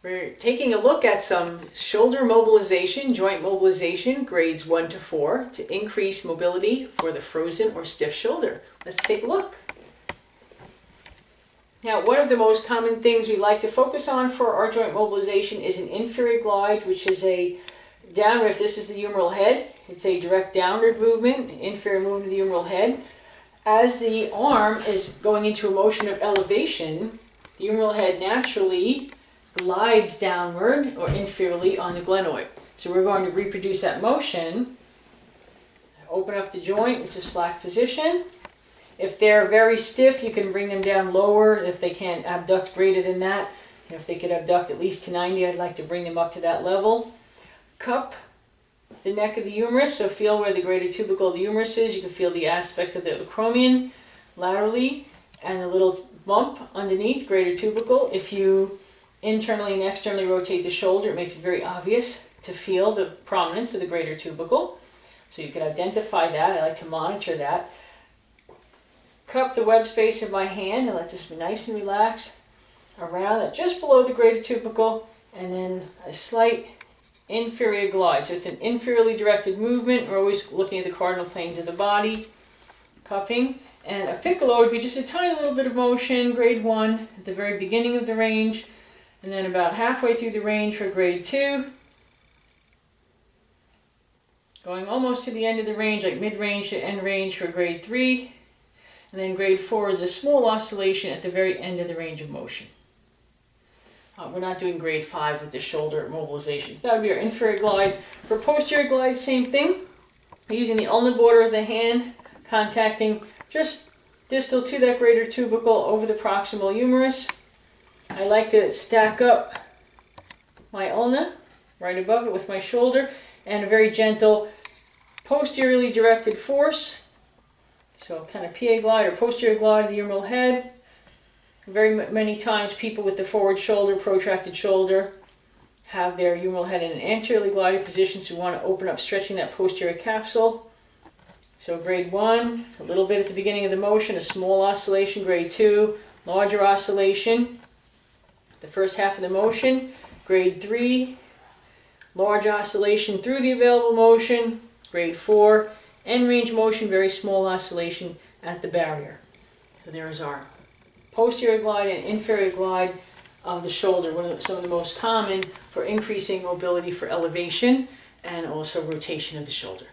We're taking a look at some shoulder mobilization, joint mobilization, grades 1 to 4, to increase mobility for the frozen or stiff shoulder. Let's take a look. Now, one of the most common things we like to focus on for our joint mobilization is an inferior glide, which is a downward. If this is the humeral head, it's a direct downward movement, inferior movement of the humeral head. As the arm is going into a motion of elevation, the humeral head naturally glides downward or inferiorly on the glenoid. So we're going to reproduce that motion. Open up the joint into slack position. If they're very stiff, you can bring them down lower. If they can't abduct greater than that, if they could abduct at least to 90, I'd like to bring them up to that level. Cup the neck of the humerus, so feel where the greater tubercle of the humerus is. You can feel the aspect of the acromion laterally and a little bump underneath, greater tubercle. If you internally and externally rotate the shoulder, it makes it very obvious to feel the prominence of the greater tubercle. So you can identify that. I like to monitor that. Cup the web space of my hand and let this be nice and relaxed around it, just below the greater tubercle, and then a slight inferior glide. So it's an inferiorly directed movement. We're always looking at the cardinal planes of the body. Cupping. And a piccolo would be just a tiny little bit of motion, grade 1, at the very beginning of the range. And then about halfway through the range for grade 2. Going almost to the end of the range, like mid-range to end range for grade 3. And then grade 4 is a small oscillation at the very end of the range of motion. We're not doing grade 5 with the shoulder mobilizations. That would be our inferior glide. For posterior glide, same thing. We're using the ulnar border of the hand, contacting just distal to that greater tubercle over the proximal humerus. I like to stack up my ulna right above it with my shoulder and a very gentle posteriorly directed force. So kind of PA glide or posterior glide of the humeral head. Very many times people with the forward shoulder, protracted shoulder, have their humeral head in an anteriorly glided position, so we want to open up, stretching that posterior capsule. So grade 1, a little bit at the beginning of the motion, a small oscillation. Grade 2, larger oscillation. The first half of the motion. Grade 3, large oscillation through the available motion. Grade 4, end range motion, very small oscillation at the barrier. So there is our posterior glide and inferior glide of the shoulder, some of the most common for increasing mobility for elevation and also rotation of the shoulder.